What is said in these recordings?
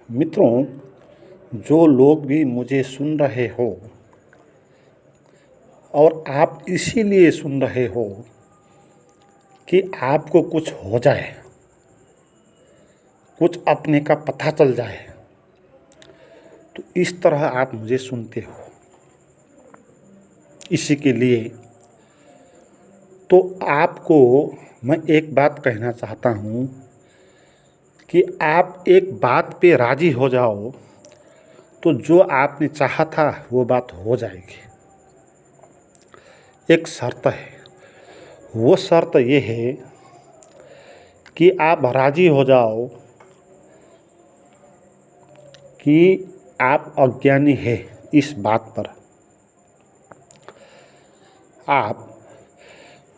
मित्रों, जो लोग भी मुझे सुन रहे हो और आप इसीलिए सुन रहे हो कि आपको कुछ हो जाए, कुछ अपने का पता चल जाए, तो इस तरह आप मुझे सुनते हो। इसी के लिए तो आपको मैं एक बात कहना चाहता हूँ कि आप एक बात पे राज़ी हो जाओ तो जो आपने चाहा था वो बात हो जाएगी। एक शर्त है, वो शर्त ये है कि आप राज़ी हो जाओ कि आप अज्ञानी है इस बात पर।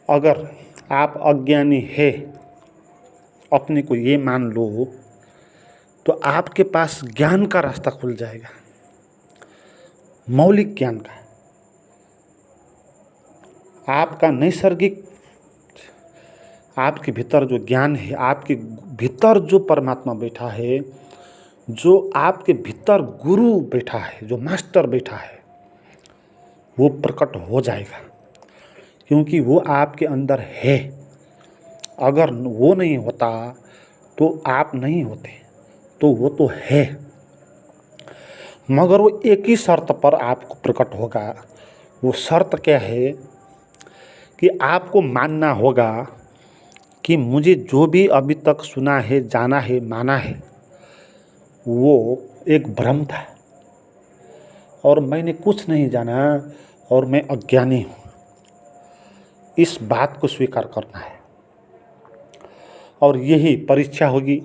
अगर आप अज्ञानी है, अपने को ये मान लो, तो आपके पास ज्ञान का रास्ता खुल जाएगा, मौलिक ज्ञान का। आपका नैसर्गिक, आपके भीतर जो ज्ञान है, आपके भीतर जो परमात्मा बैठा है, जो आपके भीतर गुरु बैठा है, जो मास्टर बैठा है, वो प्रकट हो जाएगा, क्योंकि वो आपके अंदर है। अगर वो नहीं होता तो आप नहीं होते, तो वो तो है, मगर वो एक ही शर्त पर आपको प्रकट होगा। वो शर्त क्या है कि आपको मानना होगा कि मुझे जो भी अभी तक सुना है, जाना है, माना है, वो एक भ्रम था और मैंने कुछ नहीं जाना और मैं अज्ञानी हूँ। इस बात को स्वीकार करना है और यही परीक्षा होगी,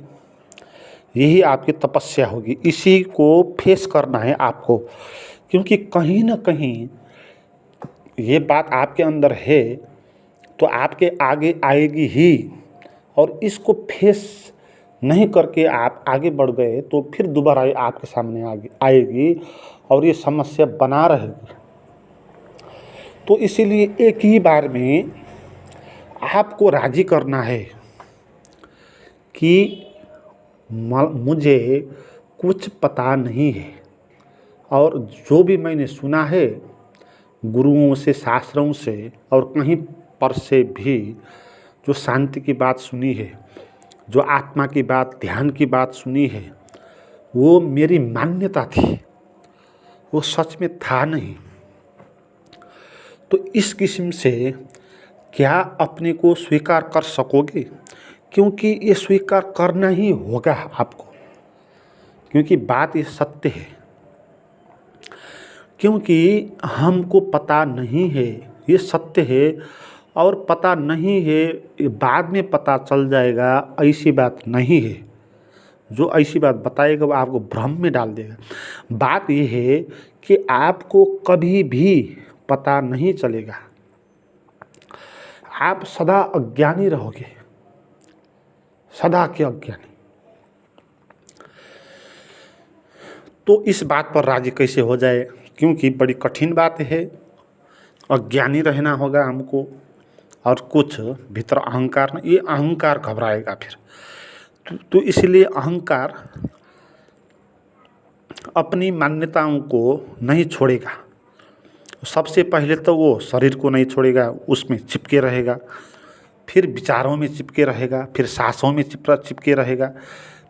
यही आपकी तपस्या होगी। इसी को फेस करना है आपको, क्योंकि कहीं ना कहीं ये बात आपके अंदर है तो आपके आगे आएगी ही, और इसको फेस नहीं करके आप आगे बढ़ गए तो फिर दोबारा ये आपके सामने आएगी और ये समस्या बना रहेगी। तो इसीलिए एक ही बार में आपको राजी करना है कि मुझे कुछ पता नहीं है, और जो भी मैंने सुना है गुरुओं से, शास्त्रों से और कहीं पर से भी, जो शांति की बात सुनी है, जो आत्मा की बात, ध्यान की बात सुनी है, वो मेरी मान्यता थी, वो सच में था नहीं। तो इस किस्म से क्या अपने को स्वीकार कर सकोगे? क्योंकि ये स्वीकार करना ही होगा आपको, क्योंकि बात ये सत्य है। क्योंकि हमको पता नहीं है, ये सत्य है, और पता नहीं है ये बाद में पता चल जाएगा, ऐसी बात नहीं है। जो ऐसी बात बताएगा वो आपको भ्रम में डाल देगा। बात ये है कि आपको कभी भी पता नहीं चलेगा, आप सदा अज्ञानी रहोगे, सदा के अज्ञानी। तो इस बात पर राजी कैसे हो जाए? क्योंकि बड़ी कठिन बात है, अज्ञानी रहना होगा हमको, और कुछ भीतर अहंकार, ये अहंकार घबराएगा फिर। तो इसलिए अहंकार अपनी मान्यताओं को नहीं छोड़ेगा। सबसे पहले तो वो शरीर को नहीं छोड़ेगा, उसमें चिपके रहेगा, फिर विचारों में चिपके रहेगा, फिर सांसों में चिपके रहेगा,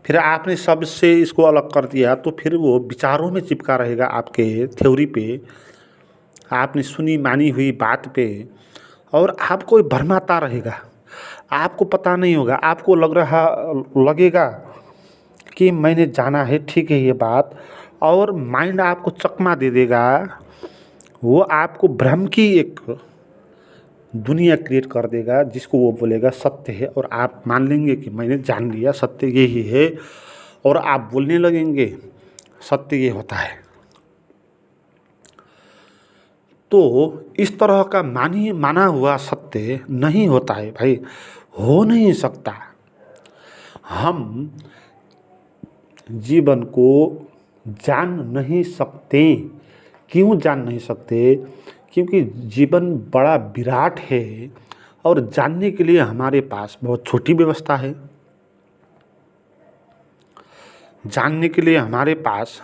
फिर आपने सबसे इसको अलग कर दिया तो फिर वो विचारों में चिपका रहेगा, आपके थ्योरी पे, आपने सुनी मानी हुई बात पे, और आपको भरमाता रहेगा। आपको पता नहीं होगा, आपको लगेगा कि मैंने जाना है, ठीक है ये बात, और माइंड आपको चकमा दे देगा। वो आपको भ्रम की एक दुनिया क्रिएट कर देगा, जिसको वो बोलेगा सत्य है, और आप मान लेंगे कि मैंने जान लिया, सत्य यही है, और आप बोलने लगेंगे सत्य ये होता है। तो इस तरह का माना हुआ सत्य नहीं होता है भाई, हो नहीं सकता। हम जीवन को जान नहीं सकते। क्यों जान नहीं सकते? क्योंकि जीवन बड़ा विराट है, और जानने के लिए हमारे पास बहुत छोटी व्यवस्था है। जानने के लिए हमारे पास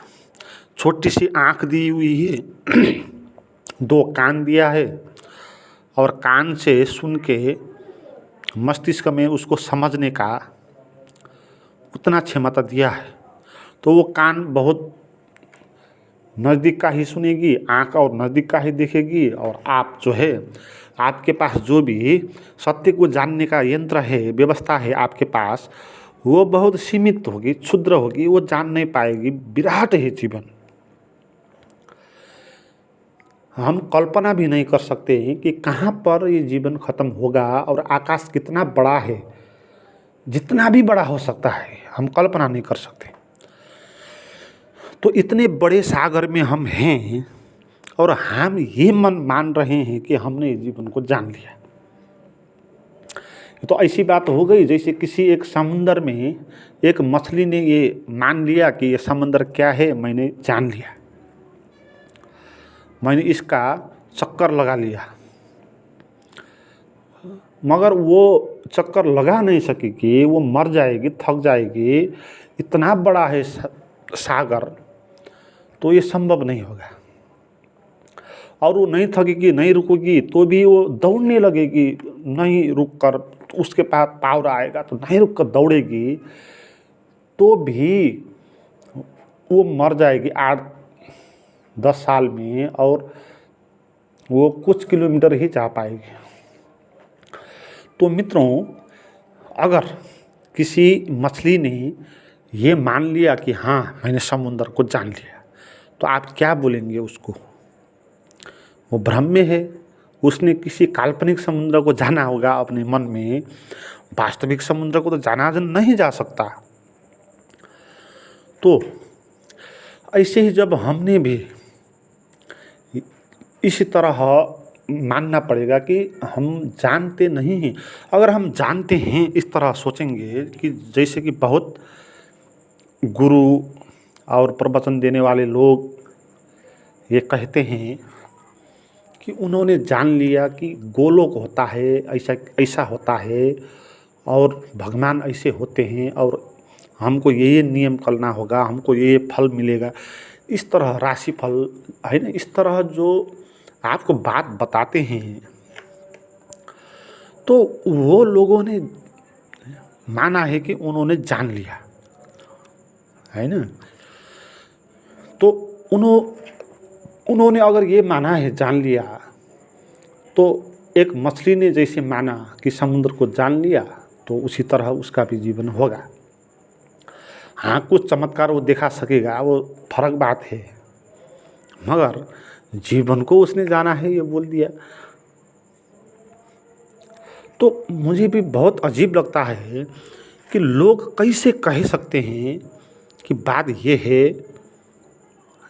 छोटी सी आँख दी हुई है, 2 कान दिया है और कान से सुन के मस्तिष्क में उसको समझने का उतना क्षमता दिया है। तो वो कान बहुत नज़दीक का ही सुनेगी, आँख और नज़दीक का ही देखेगी, और आप जो है आपके पास जो भी सत्य को जानने का यंत्र है, व्यवस्था है आपके पास, वो बहुत सीमित होगी, क्षुद्र होगी, वो जान नहीं पाएगी। विराट है जीवन, हम कल्पना भी नहीं कर सकते हैं कि कहाँ पर ये जीवन खत्म होगा और आकाश कितना बड़ा है। जितना भी बड़ा हो सकता है हम कल्पना नहीं कर सकते। तो इतने बड़े सागर में हम हैं और हम ये मान रहे हैं कि हमने जीवन को जान लिया। तो ऐसी बात हो गई जैसे किसी एक समुंदर में एक मछली ने ये मान लिया कि ये समंदर क्या है, मैंने जान लिया, मैंने इसका चक्कर लगा लिया। मगर वो चक्कर लगा नहीं सकेगी, वो मर जाएगी, थक जाएगी। इतना बड़ा है सागर, तो ये संभव नहीं होगा। और वो नहीं थकेगी, नहीं रुकेगी, तो भी वो दौड़ने लगेगी, नहीं रुक कर, तो उसके पास पावर आएगा तो नहीं रुक कर दौड़ेगी, तो भी वो मर जाएगी 8-10 साल में, और वो कुछ किलोमीटर ही जा पाएगी। तो मित्रों, अगर किसी मछली ने ये मान लिया कि हाँ मैंने समुद्र को जान लिया, तो आप क्या बोलेंगे उसको? वो भ्रम में है, उसने किसी काल्पनिक समुद्र को जाना होगा अपने मन में, वास्तविक समुद्र को तो जाना नहीं जा सकता। तो ऐसे ही जब हमने भी इसी तरह मानना पड़ेगा कि हम जानते नहीं हैं। अगर हम जानते हैं, इस तरह सोचेंगे कि जैसे कि बहुत गुरु और प्रवचन देने वाले लोग ये कहते हैं कि उन्होंने जान लिया कि गोलोक होता है, ऐसा ऐसा होता है, और भगवान ऐसे होते हैं, और हमको ये नियम करना होगा, हमको ये फल मिलेगा। इस तरह राशि फल है ना, इस तरह जो आपको बात बताते हैं, तो वो लोगों ने माना है कि उन्होंने जान लिया है ना। तो उन्होंने अगर ये माना है जान लिया, तो एक मछली ने जैसे माना कि समुद्र को जान लिया, तो उसी तरह उसका भी जीवन होगा। हाँ, कुछ चमत्कार वो दिखा सकेगा, वो फर्क बात है, मगर जीवन को उसने जाना है, ये बोल दिया। तो मुझे भी बहुत अजीब लगता है कि लोग कैसे कह सकते हैं कि बात ये है,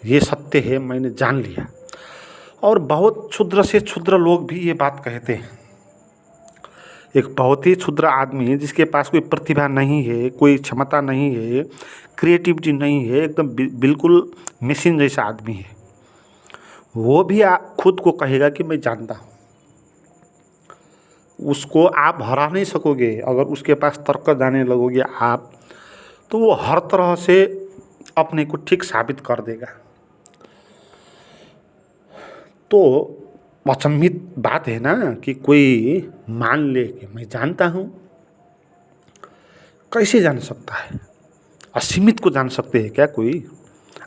ये सत्य है, मैंने जान लिया। और बहुत क्षुद्र से क्षुद्र लोग भी ये बात कहते हैं। एक बहुत ही क्षुद्र आदमी जिसके पास कोई प्रतिभा नहीं है, कोई क्षमता नहीं है, क्रिएटिविटी नहीं है, एकदम बिल्कुल मशीन जैसा आदमी है, वो भी खुद को कहेगा कि मैं जानता हूँ। उसको आप हरा नहीं सकोगे। अगर उसके पास तर्क जाने लगोगे आप, तो वो हर तरह से अपने को ठीक साबित कर देगा। तो अचंभित बात है ना कि कोई मान ले कि मैं जानता हूँ। कैसे जान सकता है? असीमित को जान सकते हैं क्या कोई?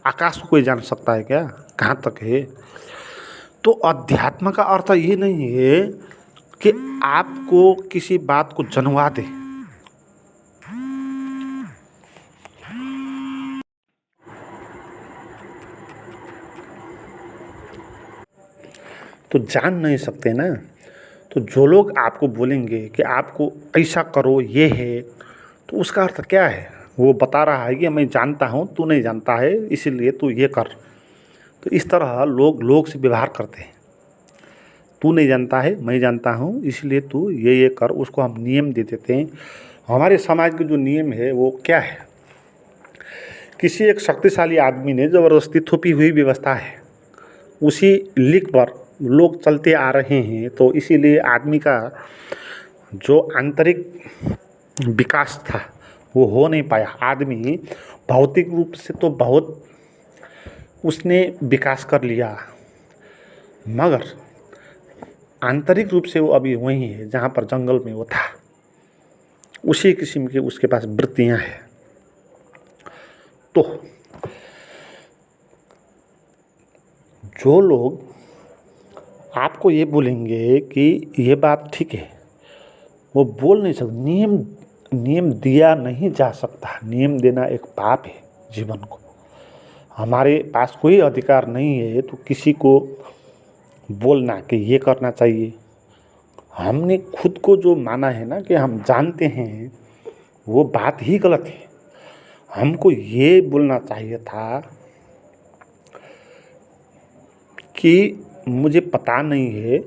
आकाश को कोई जान सकता है क्या? कहाँ तक है? तो अध्यात्म का अर्थ ये नहीं है कि आपको किसी बात को जनवा दे। तो जान नहीं सकते ना। तो जो लोग आपको बोलेंगे कि आपको ऐसा करो, ये है, तो उसका अर्थ क्या है? वो बता रहा है कि मैं जानता हूँ, तू नहीं जानता है, इसीलिए तू ये कर। तो इस तरह लोग से व्यवहार करते हैं। तू नहीं जानता है, मैं जानता हूँ, इसलिए तू ये कर। उसको हम नियम दे देते हैं। हमारे समाज के जो नियम है वो क्या है? किसी एक शक्तिशाली आदमी ने ज़बरदस्ती थोपी हुई व्यवस्था है, उसी लीक पर लोग चलते आ रहे हैं। तो इसीलिए आदमी का जो आंतरिक विकास था वो हो नहीं पाया। आदमी भौतिक रूप से तो बहुत उसने विकास कर लिया, मगर आंतरिक रूप से वो अभी वही है जहाँ पर जंगल में वो था। उसी किस्म की उसके पास वृत्तियाँ हैं। तो जो लोग आपको ये बोलेंगे कि ये बात ठीक है, वो बोल नहीं सकते। नियम दिया नहीं जा सकता। नियम देना एक पाप है जीवन को। हमारे पास कोई अधिकार नहीं है तो किसी को बोलना कि ये करना चाहिए। हमने खुद को जो माना है ना कि हम जानते हैं, वो बात ही गलत है। हमको ये बोलना चाहिए था कि मुझे पता नहीं है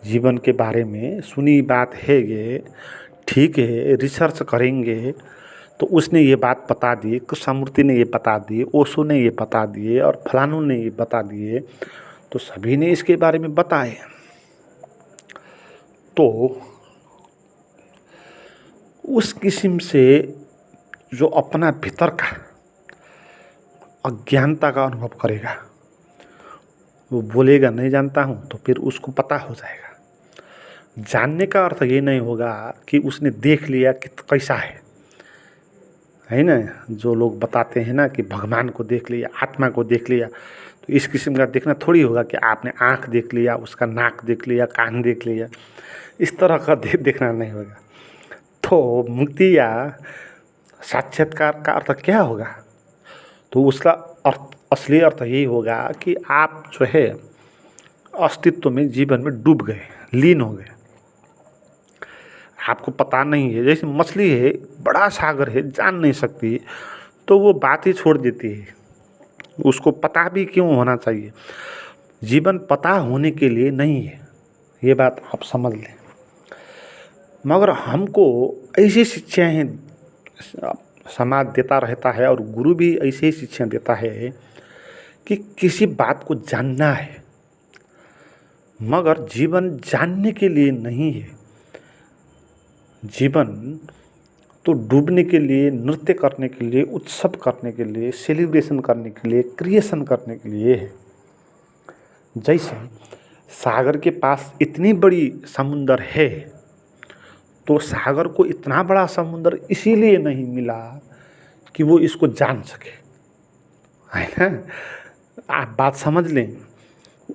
जीवन के बारे में, सुनी बात है ये, ठीक है, रिसर्च करेंगे। तो उसने ये बात बता दी, कृष्णमूर्ति ने ये बता दी, ओशो ने ये बता दिए और फलानों ने ये बता दिए, तो सभी ने इसके बारे में बताए। तो उस किस्म से जो अपना भीतर का अज्ञानता का अनुभव करेगा, वो बोलेगा नहीं जानता हूँ, तो फिर उसको पता हो जाएगा। जानने का अर्थ ये नहीं होगा कि उसने देख लिया कि कैसा है ना। जो लोग बताते हैं ना कि भगवान को देख लिया, आत्मा को देख लिया, तो इस किस्म का देखना थोड़ी होगा कि आपने आँख देख लिया, उसका नाक देख लिया, कान देख लिया। इस तरह का देखना नहीं होगा। तो मुक्ति या साक्षात्कार का अर्थ क्या होगा? तो उसका अर्थ, असली अर्थ यही होगा कि आप जो है अस्तित्व में, जीवन में डूब गए, लीन हो गए। आपको पता नहीं है, जैसे मछली है, बड़ा सागर है, जान नहीं सकती, तो वो बात ही छोड़ देती है। उसको पता भी क्यों होना चाहिए? जीवन पता होने के लिए नहीं है, ये बात आप समझ लें। मगर हमको ऐसी शिक्षाएं समाज देता रहता है और गुरु भी ऐसे ही शिक्षा देता है कि किसी बात को जानना है, मगर जीवन जानने के लिए नहीं है। जीवन तो डूबने के लिए, नृत्य करने के लिए, उत्सव करने के लिए, सेलिब्रेशन करने के लिए, क्रिएशन करने के लिए है। जैसे सागर के पास इतनी बड़ी समुंदर है, तो सागर को इतना बड़ा समुंदर इसीलिए नहीं मिला कि वो इसको जान सके, है ना। आप बात समझ लें,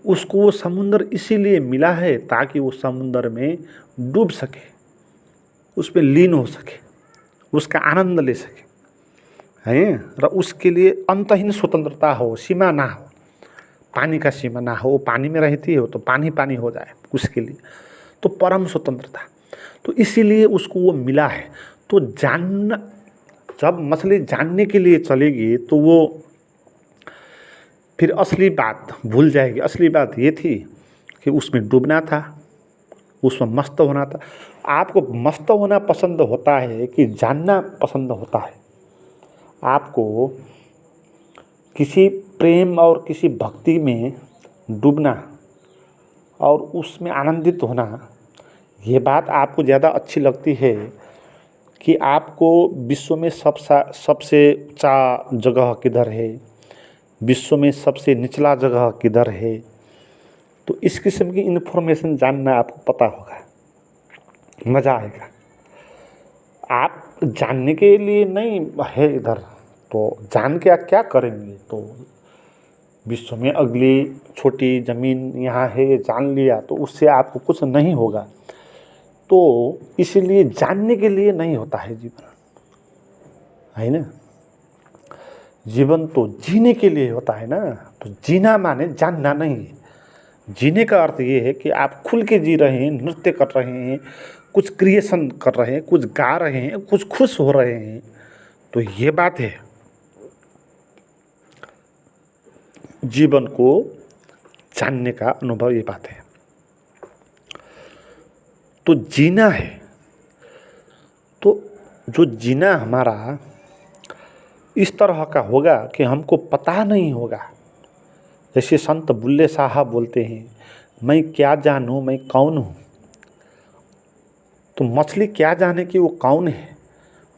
उसको वो समुंदर इसीलिए मिला है ताकि वो समुंदर में डूब सके, उसमें लीन हो सके, उसका आनंद ले सके, है। और उसके लिए अंतहीन स्वतंत्रता हो, सीमा ना हो, पानी का सीमा ना हो। पानी में रहती हो तो पानी पानी हो जाए उसके लिए, तो परम स्वतंत्रता। तो इसीलिए उसको वो मिला है। तो जानना, जब मछली जानने के लिए चलेगी तो वो फिर असली बात भूल जाएगी। असली बात ये थी कि उसमें डूबना था, उसमें मस्त होना था। आपको मस्त होना पसंद होता है कि जानना पसंद होता है? आपको किसी प्रेम और किसी भक्ति में डूबना और उसमें आनंदित होना, ये बात आपको ज़्यादा अच्छी लगती है कि आपको विश्व में सबसे ऊंचा जगह किधर है, विश्व में सबसे निचला जगह किधर है? तो इस किस्म की इन्फॉर्मेशन जानना आपको पता होगा, मज़ा आएगा। आप जानने के लिए नहीं है इधर, तो जान के आप क्या करेंगे? तो विश्व में अगली छोटी ज़मीन यहाँ है, जान लिया तो उससे आपको कुछ नहीं होगा। तो इसलिए जानने के लिए नहीं होता है जीवन, है ना। जीवन तो जीने के लिए होता है ना। तो जीना माने जानना नहीं। जीने का अर्थ ये है कि आप खुल के जी रहे हैं, नृत्य कर रहे हैं, कुछ क्रिएशन कर रहे हैं, कुछ गा रहे हैं, कुछ खुश हो रहे हैं। तो ये बात है, जीवन को जानने का अनुभव, ये बात है। तो जीना है, तो जो जीना हमारा इस तरह का होगा कि हमको पता नहीं होगा। जैसे संत बुल्ले साहब बोलते हैं, मैं क्या जानूं, मैं कौन हूँ। तो मछली क्या जाने कि वो कौन है?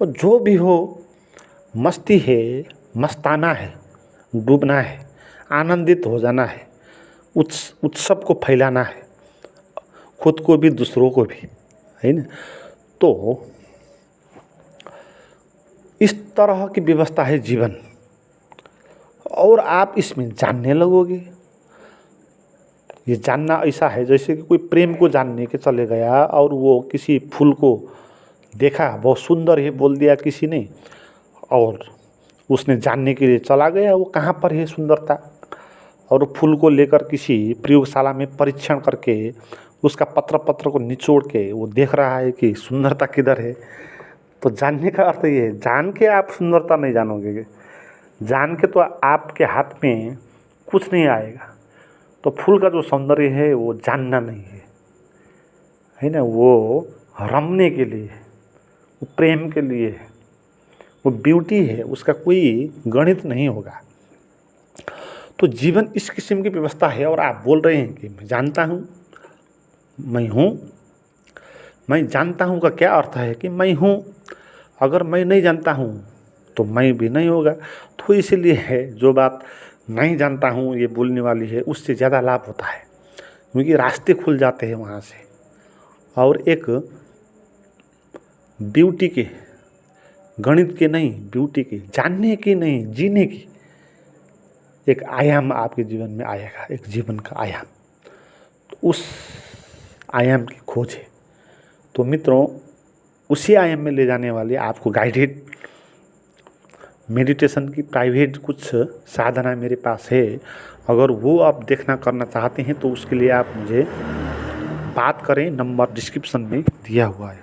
और जो भी हो, मस्ती है, मस्ताना है, डूबना है, आनंदित हो जाना है, उत्सव को फैलाना है, खुद को भी दूसरों को भी, है ना। तो इस तरह की व्यवस्था है जीवन, और आप इसमें जानने लगोगे। ये जानना ऐसा है जैसे कि कोई प्रेम को जानने के चले गया और वो किसी फूल को देखा, बहुत सुंदर है बोल दिया किसी ने, और उसने जानने के लिए चला गया वो कहाँ पर है सुंदरता, और फूल को लेकर किसी प्रयोगशाला में परीक्षण करके उसका पत्र को निचोड़ के वो देख रहा है कि सुंदरता किधर है। तो जानने का अर्थ ये है, जान के आप सुंदरता नहीं जानोगे, जान के तो आपके हाथ में कुछ नहीं आएगा। तो फूल का जो सौंदर्य है वो जानना नहीं है ना, वो रमने के लिए, वो प्रेम के लिए है, वो ब्यूटी है, उसका कोई गणित नहीं होगा। तो जीवन इस किस्म की व्यवस्था है। और आप बोल रहे हैं कि मैं जानता हूँ, मैं हूँ। मैं जानता हूँ का क्या अर्थ है कि मैं हूँ, अगर मैं नहीं जानता हूँ तो मैं भी नहीं होगा। तो इसीलिए है जो बात नहीं जानता हूँ ये बोलने वाली है, उससे ज़्यादा लाभ होता है, क्योंकि रास्ते खुल जाते हैं वहाँ से। और एक ब्यूटी के, गणित के नहीं, ब्यूटी की, जानने की नहीं, जीने की एक आयाम आपके जीवन में आएगा, एक जीवन का आयाम। तो उस आयाम की खोज है। तो मित्रों, उसी आयाम में ले जाने वाली आपको गाइडेड मेडिटेशन की प्राइवेट कुछ साधना मेरे पास है। अगर वो आप देखना करना चाहते हैं तो उसके लिए आप मुझे बात करें, नंबर डिस्क्रिप्शन में दिया हुआ है।